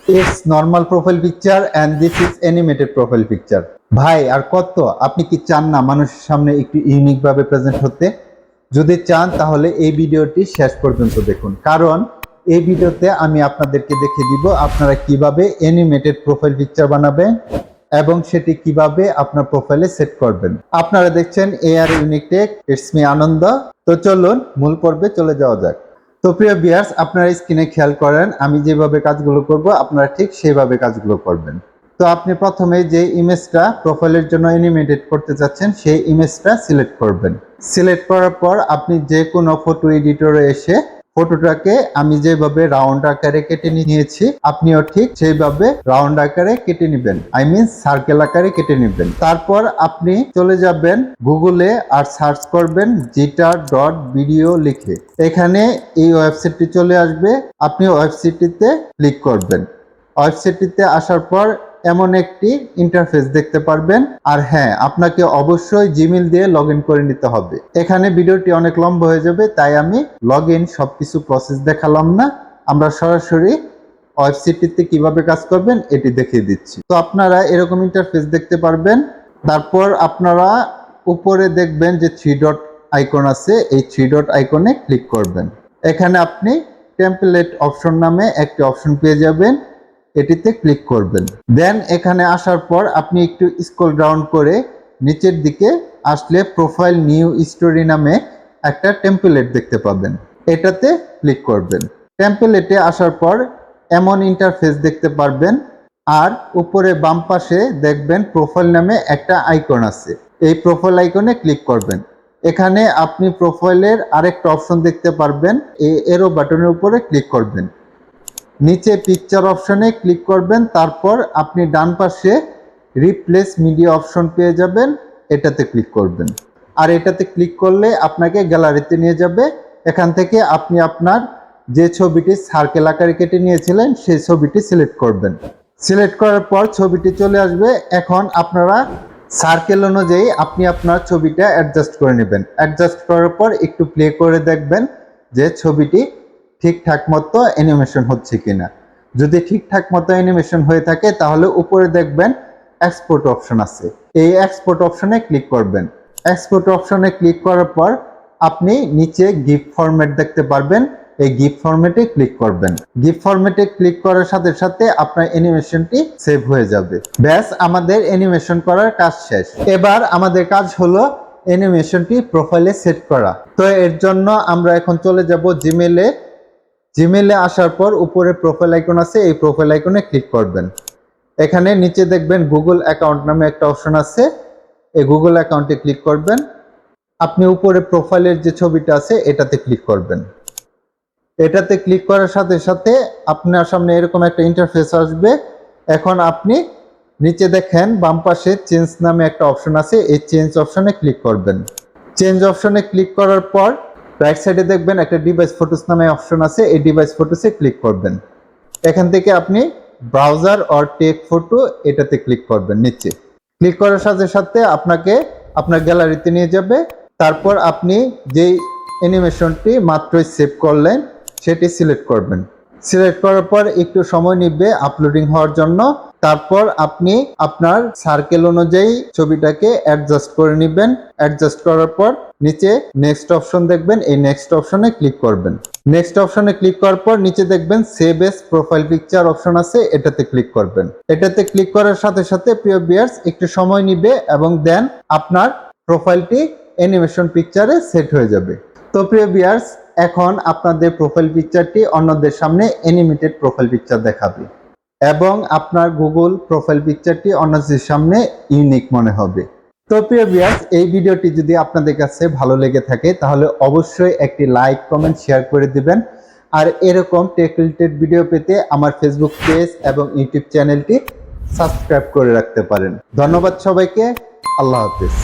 It's normal profile picture and this is animated profile picture. ভাই আর কত, আপনি কি চান না মানুষের সামনে একটু ইউনিক ভাবে প্রেজেন্ট হতে? যদি চান তাহলে এই ভিডিওটি শেষ পর্যন্ত দেখুন, কারণ এই ভিডিওতে আমি আপনাদেরকে দেখিয়ে দিব আপনারা কিভাবে অ্যানিমেটেড প্রোফাইল পিকচার বানাবেন এবং সেটি কিভাবে আপনার প্রোফাইলে সেট করবেন। আপনারা দেখছেন aruniquetech, ইটস মি আনন্দা। তো চলুন মূল পর্বে চলে যাওয়া যাক। তো প্রিয় ভিউয়ার্স, আপনারা স্ক্রিনে খেয়াল করেন আমি যেভাবে কাজগুলো করব আপনারা ঠিক সেইভাবে কাজগুলো করবেন। তো আপনি প্রথমে যে ইমেজটা প্রোফাইলের জন্য অ্যানিমেটেড করতে চাচ্ছেন সেই ইমেজটা সিলেক্ট করবেন। সিলেক্ট করার পর আপনি যে কোনো ফটো এডিটরে এসে ফটোটাকে আমি যেভাবে রাউন্ড আকারে কেটে নিয়েছি আপনিও ঠিক সেইভাবে রাউন্ড আকারে কেটে নেবেন, সার্কেল আকারে কেটে নেবেন। তারপর আপনি চলে যাবেন গুগলে আর সার্চ করবেন Jitter.Video লিখে। এখানে এই ওয়েবসাইটটি চলে আসবে, আপনি ওয়েবসাইটটিতে ক্লিক করবেন। ওয়েবসাইটটিতে আসার পর এমন একটি ইন্টারফেস দেখতে পারবেন। আর হ্যাঁ, আপনাকে অবশ্যই জিমেইল দিয়ে লগইন করে নিতে হবে। এখানে ভিডিওটি অনেক লম্বা হয়ে যাবে, তাই আমি লগইন সবকিছু প্রসেস দেখালাম না, আমরা সরাসরি ওয়েবসাইটটিতে কিভাবে কাজ করবেন এটি দেখিয়ে দিচ্ছি। তো আপনারা এরকম ইন্টারফেস দেখতে পারবেন। তারপর আপনারা উপরে দেখবেন যে 3 ডট আইকন আছে, এই 3 ডট আইকনে ক্লিক করবেন। এখানে আপনি টেমপ্লেট অপশন নামে একটি অপশন পেয়ে যাবেন, এটিতে ক্লিক করবেন। দেন এখানে আসার পর আপনি একটু স্ক্রল ডাউন করে নিচের দিকে আসলে প্রোফাইল নিউ স্টোরি নামে একটা টেমপ্লেট দেখতে পাবেন, এটাতে ক্লিক করবেন। টেমপ্লেটে আসার পর এমন ইন্টারফেস দেখতে পারবেন। আর উপরে বাম পাশে দেখবেন প্রোফাইল নামে একটা আইকন আছে, এই প্রোফাইল আইকনে ক্লিক করবেন। এখানে আপনি প্রোফাইলের আরেকটা অপশন দেখতে পারবেন, এই এরো বাটনের উপরে ক্লিক করবেন। নিচে পিকচার অপশনে ক্লিক করবেন। তারপর আপনি ডান পাশে রিপ্লেস মিডিয়া অপশন পেয়ে যাবেন, এটাতে ক্লিক করবেন। আর এটাতে ক্লিক করলে আপনাকে গ্যালারিতে নিয়ে যাবে। এখান থেকে আপনি আপনার যে ছবিটি সার্কেল আকারে কেটে নিয়েছিলেন সেই ছবিটি সিলেক্ট করবেন। সিলেক্ট করার পর ছবিটি চলে আসবে। এখন আপনারা সার্কেল অনুযায়ী আপনি আপনার ছবিটা অ্যাডজাস্ট করে নেবেন। অ্যাডজাস্ট করার পর একটু প্লে করে দেখবেন যে ছবিটি ঠিকঠাক মতো অ্যানিমেশন হচ্ছে কিনা। যদি ঠিকঠাক মতো অ্যানিমেশন হয়ে থাকে তাহলে উপরে দেখবেন এক্সপোর্ট অপশন আছে, এই এক্সপোর্ট অপশনে ক্লিক করবেন। এক্সপোর্ট অপশনে ক্লিক করার পর আপনি নিচে গিফ ফরম্যাট দেখতে পারবেন, এই গিফ ফরম্যাটে ক্লিক করবেন। গিফ ফরম্যাটে ক্লিক করার সাথে সাথে আপনার অ্যানিমেশনটি সেভ হয়ে যাবে। ব্যাস, আমাদের অ্যানিমেশন করার কাজ শেষ। এবার আমাদের কাজ হলো অ্যানিমেশনটি প্রোফাইলে সেট করা। তো এর জন্য আমরা এখন চলে যাব জিমেইলে। জিমেইলে আসার পর উপরে প্রোফাইল আইকন আছে, এই প্রোফাইল আইকনে ক্লিক করবেন। এখানে নিচে দেখবেন গুগল অ্যাকাউন্ট নামে একটা অপশন আছে, এই গুগল অ্যাকাউন্টে ক্লিক করবেন। আপনি উপরে প্রোফাইলের যে ছবিটা আছে এটাতে ক্লিক করবেন। এটাতে ক্লিক করার সাথে সাথে আপনার সামনে এরকম একটা ইন্টারফেস আসবে। এখন আপনি নিচে দেখেন বাম পাশে চেঞ্জ নামে একটা অপশন আছে, এই চেঞ্জ অপশনে ক্লিক করবেন। চেঞ্জ অপশনে ক্লিক করার পর রাইট সাইডে দেখবেন একটা ডিভাইস ফটোস নামে অপশন আছে, এই ডিভাইস ফটোসে ক্লিক করবেন। এখান থেকে আপনি ব্রাউজার অর টেক ফটো এটাতে ক্লিক করবেন। নিচে ক্লিক করার সাথে সাথে আপনাকে আপনার গ্যালারিতে নিয়ে যাবে। তারপর আপনি যেই অ্যানিমেশনটি মাত্রই সেভ করলেন সেটি সিলেক্ট করবেন। সিলেক্ট করার পর একটু সময় নিবে আপলোডিং হওয়ার জন্য। তারপর আপনি আপনার সার্কেল অনুযায়ী ছবিটাকে অ্যাডজাস্ট করে নেবেন। অ্যাডজাস্ট করার পর নিচে নেক্সট অপশন দেখবেন, এই নেক্সট অপশনে ক্লিক করবেন। নেক্সট অপশনে ক্লিক করার পর নিচে দেখবেন save S profile picture option আছে, এটাতে ক্লিক করবেন। এটাতে ক্লিক করার সাথে সাথে প্রিয় ভিউয়ার্স একটু সময় নিবে এবং দেন আপনার প্রোফাইলটি অ্যানিমেশন পিকচারে সেট হয়ে যাবে। তো প্রিয় ভিউয়ার্স, এখন আপনাদের প্রোফাইল পিকচারটি অন্যদের সামনে অ্যানিমেটেড প্রোফাইল পিকচার দেখাবে এবং আপনার গুগল প্রোফাইল পিকচারটি অন্যদের সামনে ইউনিক মনে হবে। তো প্রিয় ভিউয়ার্স, এই ভিডিওটি যদি আপনাদের কাছে ভালো লেগে থাকে তাহলে অবশ্যই একটি লাইক, কমেন্ট, শেয়ার করে দিবেন। আর এরকম টেক রিলেটেড ভিডিও পেতে আমার ফেসবুক পেজ এবং ইউটিউব চ্যানেলটি সাবস্ক্রাইব করে রাখতে পারেন। ধন্যবাদ সবাইকে, আল্লাহ হাফেজ।